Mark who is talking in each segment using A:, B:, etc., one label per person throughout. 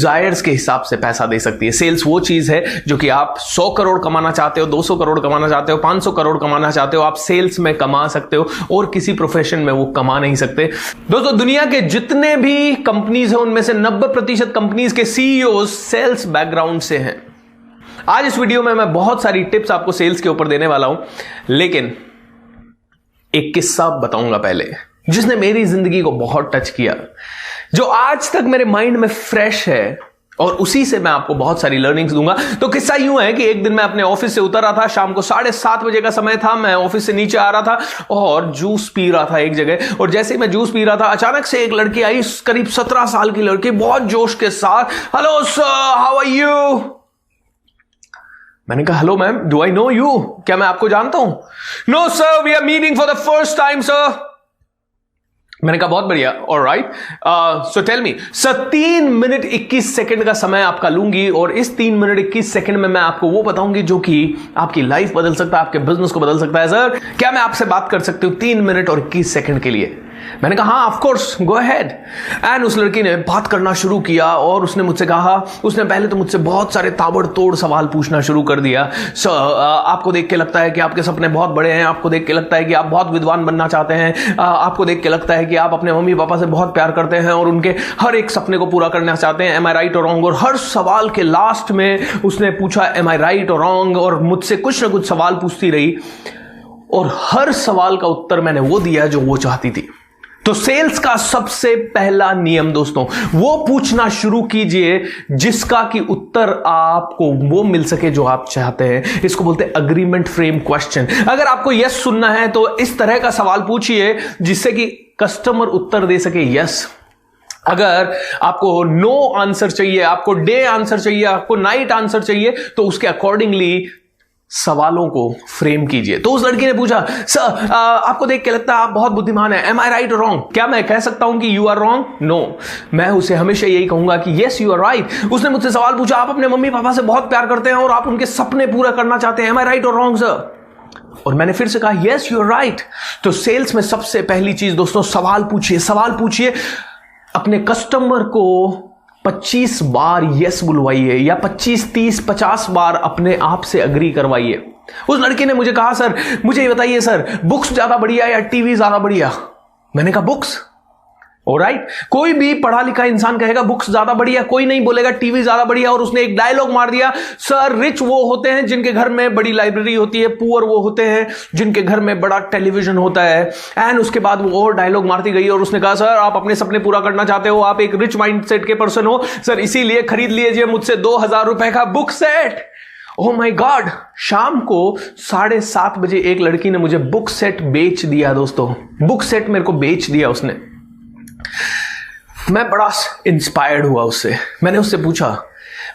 A: Desires के हिसाब से पैसा दे सकती है। सेल्स वो चीज है जो कि आप 100 करोड़ कमाना चाहते हो, 200 करोड़ कमाना चाहते हो, 500 करोड़ कमाना चाहते हो, आप सेल्स में कमा सकते हो और किसी प्रोफेशन में वो कमा नहीं सकते। दोस्तों, दुनिया के जितने भी कंपनीज हैं उनमें से 90% कंपनीज के सीईओ सेल्स बैकग्राउंड से हैं। आज इस वीडियो में मैं बहुत सारी टिप्स आपको सेल्स के ऊपर देने वाला हूं, लेकिन एक किस्सा बताऊंगा पहले जिसने मेरी जिंदगी को बहुत टच किया, जो आज तक मेरे माइंड में फ्रेश है और उसी से मैं आपको बहुत सारी लर्निंग्स दूंगा। तो किस्सा यूं है कि एक दिन मैं अपने ऑफिस से उतर रहा था, शाम को 7:30 बजे का समय था। मैं ऑफिस से नीचे आ रहा था और जूस पी रहा था एक जगह, और जैसे ही मैं जूस पी रहा था अचानक से एक लड़की आई, करीब 17 साल की लड़की, बहुत जोश के साथ, hello sir, how are you. मैंने कहा hello ma'am, do I know you, क्या मैं आपको जानता हूं। No sir, we are meeting for the first time sir. मैंने कहा बहुत बढ़िया, alright, so tell me sir. 3 minute 21 second का समय आपका लूंगी और इस 3 मिनट 21 सेकंड में मैं आपको वो बताऊंगी जो कि आपकी लाइफ बदल सकता है, आपके बिजनेस को बदल सकता है। सर, क्या मैं आपसे बात कर सकती हूं 3 मिनट और 21 सेकंड के लिए। मैंने कहा हाँ, of course, go ahead. And उस लड़की ने बात करना शुरू किया और उसने मुझसे कहा, उसने पहले तो मुझसे बहुत सारे ताबड़तोड़ सवाल पूछना शुरू कर दिया। सर, आपको देख के लगता है कि आपके सपने बहुत बड़े हैं, आपको देख के लगता है कि आप बहुत विद्वान बनना चाहते हैं, आपको देख के लगता है कि आप अपने मम्मी पापा से बहुत प्यार करते हैं और उनके हर एक सपने को पूरा करना चाहते हैं। एम आई राइट और रॉन्ग। और हर सवाल के लास्ट में उसने पूछा एम आई राइट और रॉन्ग, और मुझसे कुछ ना कुछ सवाल पूछती रही और हर सवाल का उत्तर मैंने वो दिया जो वो चाहती थी। तो सेल्स का सबसे पहला नियम दोस्तों, वो पूछना शुरू कीजिए जिसका कि उत्तर आपको वो मिल सके जो आप चाहते हैं। इसको बोलते हैं अग्रीमेंट फ्रेम क्वेश्चन। अगर आपको यस सुनना है तो इस तरह का सवाल पूछिए जिससे कि कस्टमर उत्तर दे सके यस। अगर आपको नो आंसर चाहिए, आपको डे आंसर चाहिए, आपको नाइट आंसर चाहिए, तो उसके अकॉर्डिंगली सवालों को फ्रेम कीजिए। तो उस लड़की ने पूछा, सर, आपको देख के लगता है आप बहुत बुद्धिमान है, एम आई राइट और रॉन्ग, क्या मैं कह सकता हूं कि यू आर रॉन्ग। नो, मैं उसे हमेशा यही कहूंगा कि यस यू आर राइट। उसने मुझसे सवाल पूछा, आप अपने मम्मी पापा से बहुत प्यार करते हैं और आप उनके सपने पूरा करना चाहते हैं, एम आई राइट और रॉन्ग सर। और मैंने फिर से कहा यस यू आर राइट। तो सेल्स में सबसे पहली चीज दोस्तों, सवाल पूछिए। सवाल पूछिए, अपने कस्टमर को 25 बार यस बुलवाइए या 25, 30, 50 बार अपने आप से अग्री करवाइए। उस लड़की ने मुझे कहा, सर मुझे ये बताइए सर, बुक्स ज्यादा बढ़िया या टीवी ज्यादा बढ़िया। मैंने कहा बुक्स। ऑलराइट, कोई भी पढ़ा लिखा इंसान कहेगा बुक्स ज्यादा बढ़िया, कोई नहीं बोलेगा टीवी ज्यादा बढ़िया। और उसने एक डायलॉग मार दिया, सर रिच वो होते हैं जिनके घर में बड़ी लाइब्रेरी होती है, पुअर वो होते हैं जिनके घर में बड़ा टेलीविजन होता है। एंड उसके बाद वो और डायलॉग मारती गई और उसने कहा, सर आप अपने सपने पूरा करना चाहते हो, आप एक रिच माइंडसेट के पर्सन हो सर, इसीलिए खरीद लीजिए मुझसे 2000 रुपए का book set. Oh my God, शाम को 7:30 बजे एक लड़की ने मुझे बुक सेट बेच दिया दोस्तों। बुक सेट मेरे को बेच दिया उसने। मैं बड़ा इंस्पायर्ड हुआ उससे। मैंने उससे पूछा,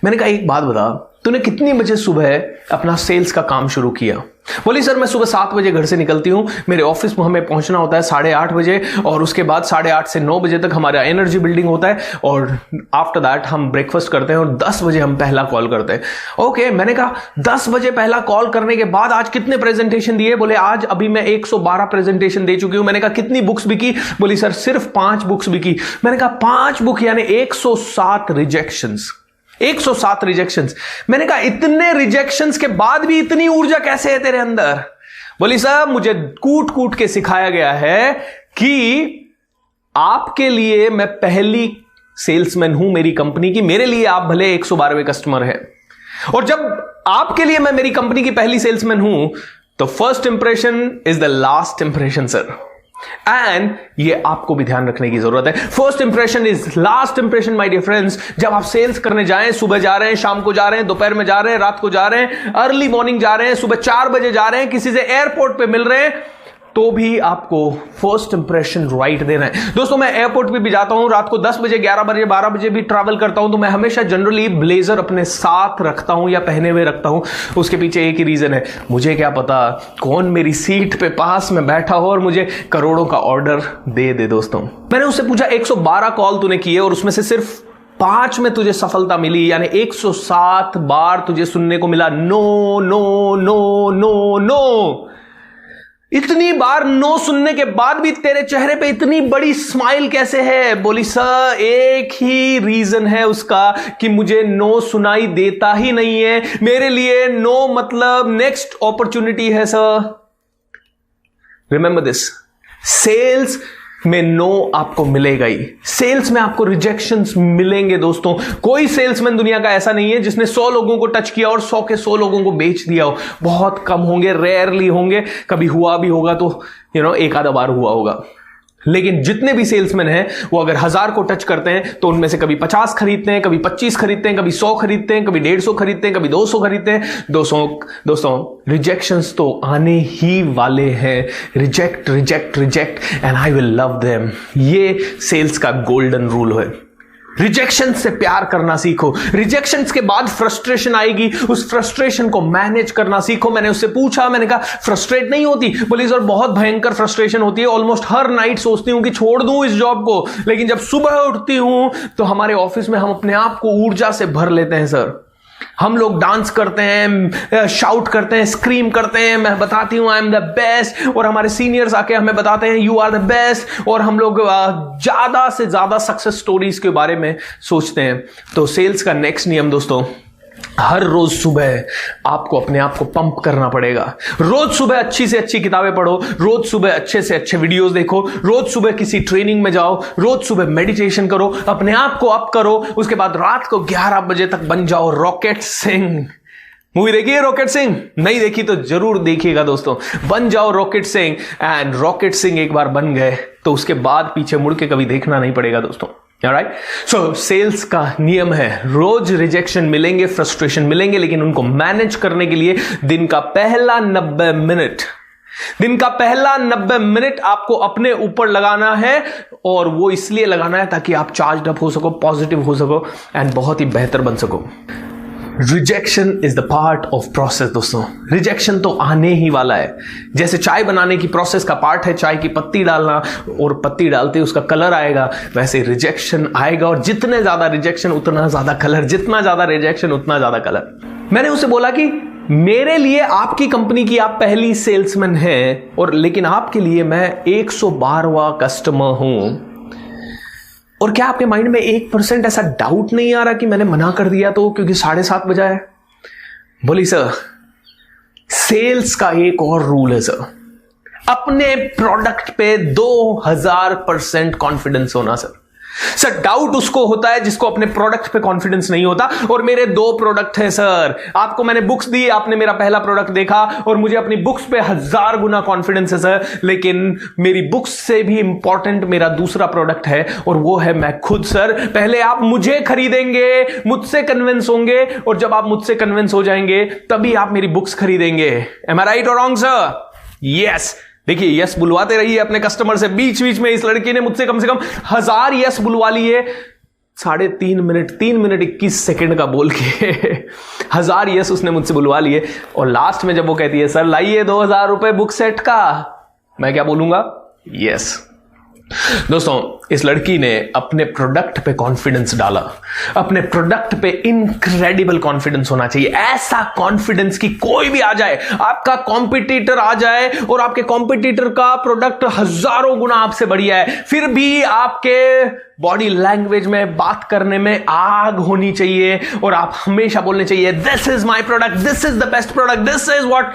A: मैंने कहा एक बात बता, तूने कितनी बजे सुबह अपना सेल्स का काम शुरू किया। बोली सर मैं सुबह 7 बजे घर से निकलती हूं, मेरे ऑफिस में हमें पहुंचना होता है 8:30 बजे, और उसके बाद 8:30 से 9 बजे तक हमारा एनर्जी बिल्डिंग होता है, और आफ्टर दैट हम ब्रेकफास्ट करते हैं और 10 बजे हम पहला कॉल करते हैं। ओके, मैंने कहा 10 बजे पहला कॉल करने के बाद आज कितने प्रेजेंटेशन दिए। बोले आज अभी मैं 112 प्रेजेंटेशन दे चुकी हूं। मैंने कहा कितनी बुक्स बिकी। बोली सर सिर्फ 5 बुक्स बिकी। मैंने कहा 5 बुक यानी 107 रिजेक्शंस। 107 रिजेक्शंस। मैंने कहा इतने रिजेक्शंस के बाद भी इतनी ऊर्जा कैसे है तेरे अंदर। बोली साहब मुझे कूट कूट के सिखाया गया है कि आपके लिए मैं पहली सेल्समैन हूं मेरी कंपनी की, मेरे लिए आप भले 112वें कस्टमर हैं, और जब आपके लिए मैं मेरी कंपनी की पहली सेल्समैन हूं तो first impression is the last impression sir. And ये आपको भी ध्यान रखने की जरूरत है। First impression is last impression my dear friends. जब आप सेल्स करने जाएं, सुबह जा रहे हैं, शाम को जा रहे हैं, दोपहर में जा रहे हैं, रात को जा रहे हैं, अर्ली मॉर्निंग जा रहे हैं, सुबह 4 बजे जा रहे हैं, किसी से एयरपोर्ट पे मिल रहे हैं, तो भी आपको फर्स्ट इंप्रेशन राइट देना है। दोस्तों मैं एयरपोर्ट पे भी जाता हूं, रात को 10 बजे, 11 बजे, 12 बजे भी ट्रैवल करता हूं, तो मैं हमेशा जनरली ब्लेजर अपने साथ रखता हूं या पहने हुए रखता हूं। उसके पीछे एक ही रीजन है, मुझे क्या पता कौन मेरी सीट पे पास में बैठा हो और मुझे करोड़ों का ऑर्डर दे दे। दोस्तों मैंने उससे पूछा 112 कॉल तूने किए और उसमें से सिर्फ 5 में तुझे सफलता मिली, यानी 107 बार तुझे सुनने को मिला no no no no no. इतनी बार नो सुनने के बाद भी तेरे चेहरे पे इतनी बड़ी स्माइल कैसे है? बोली सर एक ही रीजन है उसका कि मुझे नो सुनाई देता ही नहीं है, मेरे लिए नो मतलब नेक्स्ट अपॉर्चुनिटी है सर। रिमेंबर दिस, सेल्स में नो आपको मिलेगा ही, सेल्स में आपको रिजेक्शंस मिलेंगे दोस्तों। कोई सेल्समैन दुनिया का ऐसा नहीं है जिसने 100 लोगों को टच किया और 100 के 100 लोगों को बेच दिया हो। बहुत कम होंगे, रेयरली होंगे, कभी हुआ भी होगा तो एक आधा बार हुआ होगा। लेकिन जितने भी सेल्समैन हैं वो अगर 1000 को टच करते हैं तो उनमें से कभी 50 खरीदते हैं, कभी 25 खरीदते हैं, कभी 100 खरीदते हैं, कभी 150 खरीदते हैं, कभी 200 खरीदते हैं। दोस्तों रिजेक्शंस तो आने ही वाले हैं। Reject reject reject and I will love them, ये सेल्स का गोल्डन रूल है। रिजेक्शन से प्यार करना सीखो। रिजेक्शन के बाद फ्रस्ट्रेशन आएगी, उस फ्रस्ट्रेशन को मैनेज करना सीखो। मैंने उससे पूछा, मैंने कहा फ्रस्ट्रेट नहीं होती? बोली सर बहुत भयंकर फ्रस्ट्रेशन होती है, ऑलमोस्ट हर नाइट सोचती हूं कि छोड़ दूं इस जॉब को, लेकिन जब सुबह उठती हूं तो हमारे ऑफिस में हम अपने आप को ऊर्जा से भर लेते हैं सर। हम लोग डांस करते हैं, शाउट करते हैं, स्क्रीम करते हैं, मैं बताती हूं आई एम द बेस्ट, और हमारे सीनियर्स आके हमें बताते हैं यू आर द बेस्ट, और हम लोग ज्यादा से ज्यादा सक्सेस स्टोरीज के बारे में सोचते हैं। तो सेल्स का नेक्स्ट नियम दोस्तों, हर रोज सुबह आपको अपने आप को पंप करना पड़ेगा। रोज सुबह अच्छी से अच्छी किताबें पढ़ो, रोज सुबह अच्छे से अच्छे वीडियोस देखो, रोज सुबह किसी ट्रेनिंग में जाओ, रोज सुबह मेडिटेशन करो, अपने आप को अप करो। उसके बाद रात को 11 बजे तक बन जाओ रॉकेट सिंह। मूवी देखी है रॉकेट सिंह? नहीं देखी तो जरूर देखिएगा दोस्तों। बन जाओ rocket Singh, and rocket Singh एक बार बन गए तो उसके बाद पीछे मुड़ के कभी देखना नहीं पड़ेगा दोस्तों। ऑलराइट, सो सेल्स का नियम है, रोज रिजेक्शन मिलेंगे, फ्रस्ट्रेशन मिलेंगे, लेकिन उनको मैनेज करने के लिए दिन का पहला 90 मिनट आपको अपने ऊपर लगाना है, और वो इसलिए लगाना है ताकि आप चार्ज अप हो सको, पॉजिटिव हो सको, एंड बहुत ही बेहतर बन सको। Rejection is the part of process दोस्तों। रिजेक्शन तो आने ही वाला है। जैसे चाय बनाने की प्रोसेस का पार्ट है चाय की पत्ती डालना, और पत्ती डालते उसका कलर आएगा, वैसे रिजेक्शन आएगा, और जितने ज्यादा रिजेक्शन उतना ज्यादा कलर, जितना ज्यादा रिजेक्शन उतना ज्यादा कलर। मैंने उसे बोला कि मेरे लिए आपकी कंपनी की आप पहली सेल्समैन हैं, और लेकिन आपके लिए मैं 112वां कस्टमर हूं, और क्या आपके माइंड में 1% ऐसा डाउट नहीं आ रहा कि मैंने मना कर दिया तो क्योंकि 7:30 बजा है? बोली सर सेल्स का एक और रूल है सर, अपने प्रोडक्ट पे 2000% कॉन्फिडेंस होना सर। सर डाउट उसको होता है जिसको अपने प्रोडक्ट पे कॉन्फिडेंस नहीं होता, और मेरे 2 प्रोडक्ट हैं सर। आपको मैंने बुक्स दी, आपने मेरा पहला प्रोडक्ट देखा, और मुझे अपनी बुक्स पे 1000 गुना कॉन्फिडेंस है सर, लेकिन मेरी बुक्स से भी इंपॉर्टेंट मेरा दूसरा प्रोडक्ट है, और वो है मैं खुद सर। पहले आप मुझे खरीदेंगे, मुझसे कन्विंस होंगे, और जब आप मुझसे कन्विंस हो जाएंगे तभी आप मेरी बुक्स खरीदेंगे। एम आई राइट और रॉन्ग सर? यस। देखिए यस बुलवाते रहिए अपने कस्टमर से। बीच बीच में इस लड़की ने मुझसे कम से कम 1000 यस बुलवा लिए 3.5 मिनट 3 मिनट 21 सेकंड का बोल के 1000 यस उसने मुझसे बुलवा लिए। और लास्ट में जब वो कहती है सर लाइए 2000 रुपए बुक सेट का, मैं क्या बोलूंगा? यस। दोस्तों इस लड़की ने अपने प्रोडक्ट पे कॉन्फिडेंस डाला। अपने प्रोडक्ट पे इनक्रेडिबल कॉन्फिडेंस होना चाहिए, ऐसा कॉन्फिडेंस कि कोई भी आ जाए, आपका कॉम्पिटिटर आ जाए और आपके कॉम्पिटिटर का प्रोडक्ट हजारों गुना आपसे बढ़िया है, फिर भी आपके बॉडी लैंग्वेज में बात करने में आग होनी चाहिए, और आप हमेशा बोलने चाहिए this is my product, this is the best product, this is what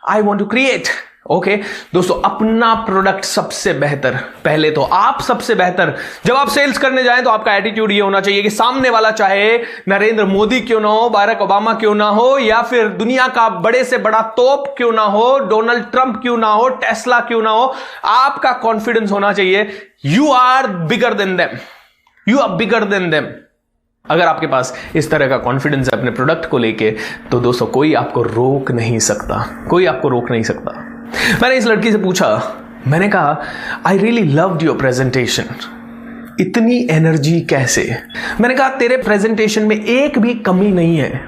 A: I want to create. Okay दोस्तों, अपना प्रोडक्ट सबसे बेहतर, पहले तो आप सबसे बेहतर। जब आप सेल्स करने जाएं तो आपका एटीट्यूड ये होना चाहिए कि सामने वाला चाहे नरेंद्र मोदी क्यों ना हो, बाराक ओबामा क्यों ना हो, या फिर दुनिया का बड़े से बड़ा तोप क्यों ना हो, डोनाल्ड ट्रंप क्यों ना हो, टेस्ला क्यों ना हो, आपका कॉन्फिडेंस होना चाहिए you are bigger than them, you are bigger than them. अगर आपके पास इस तरह का कॉन्फिडेंस है अपने प्रोडक्ट को लेके, तो दोस्तों कोई आपको रोक नहीं सकता, कोई आपको रोक नहीं सकता। मैंने इस लड़की से पूछा, मैंने कहा I really loved your presentation, इतनी एनर्जी कैसे? मैंने कहा तेरे प्रेजेंटेशन में एक भी कमी नहीं है,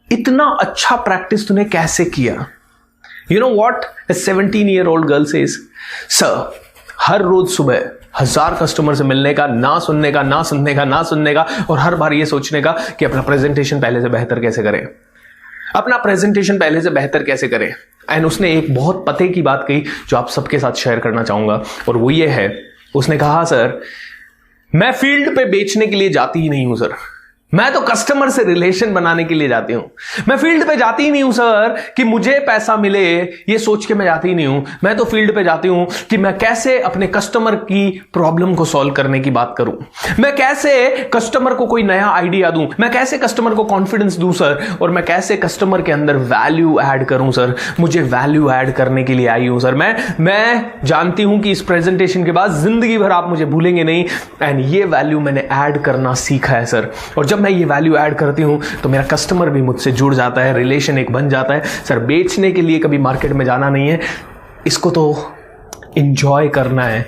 A: इतना अच्छा प्रैक्टिस तूने कैसे किया? You know what a 17-year-old girl says, sir हर रोज सुबह 1000 कस्टमर से मिलने का, ना सुनने का, और हर बार ये सोचने का कि अपना प्रेजेंटेशन पहले से बेहतर कैसे करें। अपना प्रेजेंटेशन पहले से बेहतर कैसे करें। एंड उसने एक बहुत पते की बात कही जो आप सबके साथ शेयर करना चाहूंगा, और वो ये है, उसने कहा सर मैं फील्ड पे बेचने के लिए जाती ही नहीं हूं सर, मैं तो कस्टमर से रिलेशन बनाने के लिए जाती हूं। मैं फील्ड पे जाती ही नहीं हूं सर कि मुझे पैसा मिले, ये सोच के मैं जाती ही नहीं हूं। मैं तो फील्ड पे जाती हूं कि मैं कैसे अपने कस्टमर की प्रॉब्लम को सॉल्व करने की बात करूं, मैं कैसे कस्टमर को कोई नया आइडिया दूं, मैं कैसे कस्टमर को कॉन्फिडेंस दूं सर, और मैं कैसे कस्टमर के अंदर वैल्यू ऐड करूं सर। मुझे वैल्यू ऐड करने के लिए आई हूं सर। मैं जानती हूं कि इस प्रेजेंटेशन के बाद जिंदगी भर आप मुझे भूलेंगे नहीं, एंड ये वैल्यू मैंने ऐड करना सीखा है सर। और जब मैं ये वैल्यू ऐड करती हूं तो मेरा कस्टमर भी मुझसे जुड़ जाता है, रिलेशन एक बन जाता है। सर बेचने के लिए कभी मार्केट में जाना नहीं है, इसको तो एंजॉय करना है,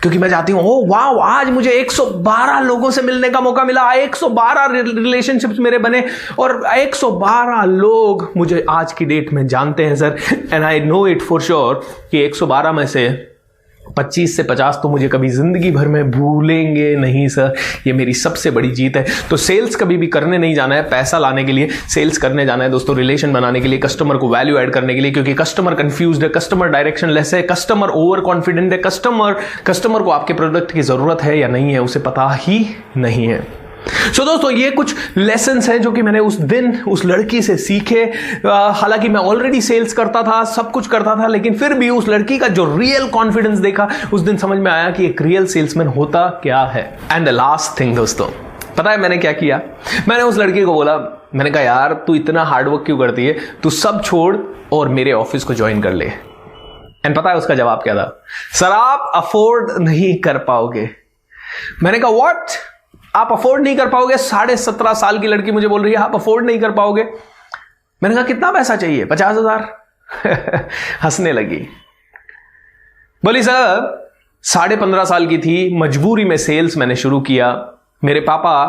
A: क्योंकि मैं चाहती हूं ओ वाह आज मुझे 112 लोगों से मिलने का मौका मिला, 112 रिलेशनशिप्स मेरे बने, और 112 लोग मुझे आज की डेट में जानते हैं sir. And I know it for sure कि 112 में से 25 से 50 तो मुझे कभी जिंदगी भर में भूलेंगे नहीं सर। ये मेरी सबसे बड़ी जीत है। तो सेल्स कभी भी करने नहीं जाना है पैसा लाने के लिए, सेल्स करने जाना है दोस्तों रिलेशन बनाने के लिए, कस्टमर को वैल्यू ऐड करने के लिए, क्योंकि कस्टमर कंफ्यूज्ड है, कस्टमर डायरेक्शन लेस है, कस्टमर ओवर कॉन्फिडेंट है, कस्टमर को आपके प्रोडक्ट की जरूरत है या नहीं है उसे पता ही नहीं है। सो दोस्तों ये कुछ लेसन्स हैं जो कि मैंने उस दिन उस लड़की से सीखे। हालांकि मैं ऑलरेडी सेल्स करता था, सब कुछ करता था, लेकिन फिर भी उस लड़की का जो रियल कॉन्फिडेंस देखा उस दिन समझ में आया कि एक रियल सेल्समैन होता क्या है। एंड द लास्ट थिंग दोस्तों, पता है मैंने क्या किया? मैंने उस लड़की को बोला, मैंने कहा यार तू इतना हार्डवर्क क्यों करती है, तू सब छोड़ और मेरे ऑफिस को ज्वाइन कर ले। एंड पता है उसका जवाब क्या था? सर आप अफोर्ड नहीं कर पाओगे। मैंने कहा व्हाट, आप अफोर्ड नहीं कर पाओगे? 17.5 साल की लड़की मुझे बोल रही है आप अफोर्ड नहीं कर पाओगे। मैंने कहा कितना पैसा चाहिए? 50,000। हंसने लगी, बोली सर 15.5 साल की थी, मजबूरी में सेल्स मैंने शुरू किया। मेरे पापा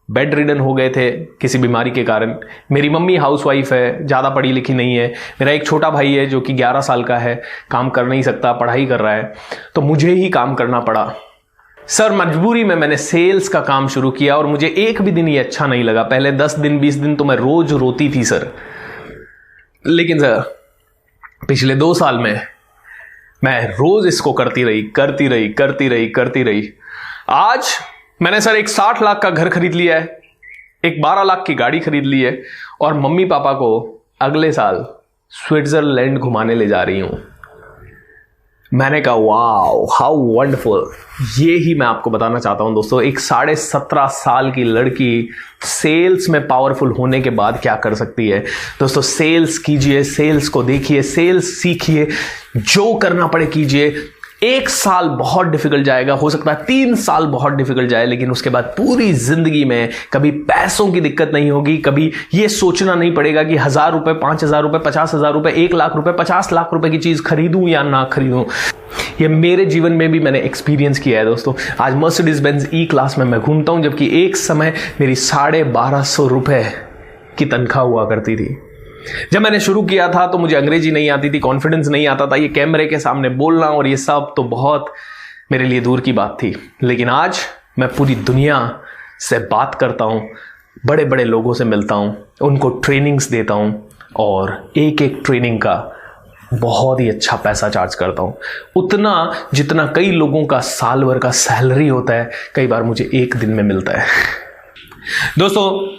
A: बेड रिडन हो गए थे किसी बीमारी के कारण, मेरी मम्मी हाउसवाइफ है, ज़्यादा पढ़ी लिखी नहीं है, मेरा एक छोटा भाई है जो कि 11 साल का है, काम कर नहीं सकता, पढ़ाई कर रहा है, तो मुझे ही काम करना पड़ा। सर मजबूरी में मैंने सेल्स का काम शुरू किया और मुझे एक भी दिन ये अच्छा नहीं लगा। पहले 10 दिन 20 दिन तो मैं रोज रोती थी सर, लेकिन सर पिछले 2 साल में मैं रोज इसको करती रही। आज मैंने सर एक 60 लाख का घर खरीद लिया है, एक 12 लाख की गाड़ी खरीद ली है, और मम्मी पापा को अगले साल स्विट्जरलैंड घुमाने ले जा रही हूं। मैंने कहा वाओ हाउ वंडरफुल। ये ही मैं आपको बताना चाहता हूं दोस्तों, एक 17.5 साल की लड़की सेल्स में पावरफुल होने के बाद क्या कर सकती है। दोस्तों सेल्स कीजिए, सेल्स को देखिए, सेल्स सीखिए, जो करना पड़े कीजिए। 1 साल बहुत डिफिकल्ट जाएगा, हो सकता है 3 साल बहुत डिफिकल्ट जाए, लेकिन उसके बाद पूरी जिंदगी में कभी पैसों की दिक्कत नहीं होगी। कभी ये सोचना नहीं पड़ेगा कि 1000 रुपए, 5000 रुपए, 50,000 रुपए, 1 लाख रुपए, 50 लाख रुपए की चीज खरीदूं या ना खरीदूं। ये मेरे जीवन में भी मैंने एक्सपीरियंस किया है दोस्तों। आज मर्सिडीज बेंज ई क्लास में मैं घूमता हूं, जबकि एक समय मेरी 1250 रुपए की तनख्वाह हुआ करती थी। जब मैंने शुरू किया था तो मुझे अंग्रेजी नहीं आती थी, कॉन्फिडेंस नहीं आता था, ये कैमरे के सामने बोलना और ये सब तो बहुत मेरे लिए दूर की बात थी। लेकिन आज मैं पूरी दुनिया से बात करता हूं, बड़े बड़े लोगों से मिलता हूं, उनको ट्रेनिंग्स देता हूं, और एक एक ट्रेनिंग का बहुत ही अच्छा पैसा चार्ज करता हूं, उतना जितना कई लोगों का साल भर का सैलरी होता है, कई बार मुझे एक दिन में मिलता है। दोस्तों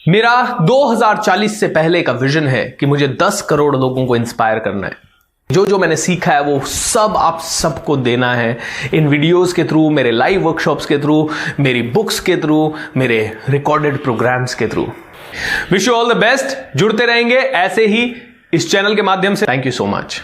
A: मेरा 2040 से पहले का विजन है कि मुझे 10 करोड़ लोगों को इंस्पायर करना है। जो मैंने सीखा है वो सब आप सबको देना है, इन वीडियोस के थ्रू, मेरे लाइव वर्कशॉप्स के थ्रू, मेरी बुक्स के थ्रू, मेरे रिकॉर्डेड प्रोग्राम्स के through. Wish you all the best. जुड़ते रहेंगे ऐसे ही इस चैनल के माध्यम से। Thank you so much.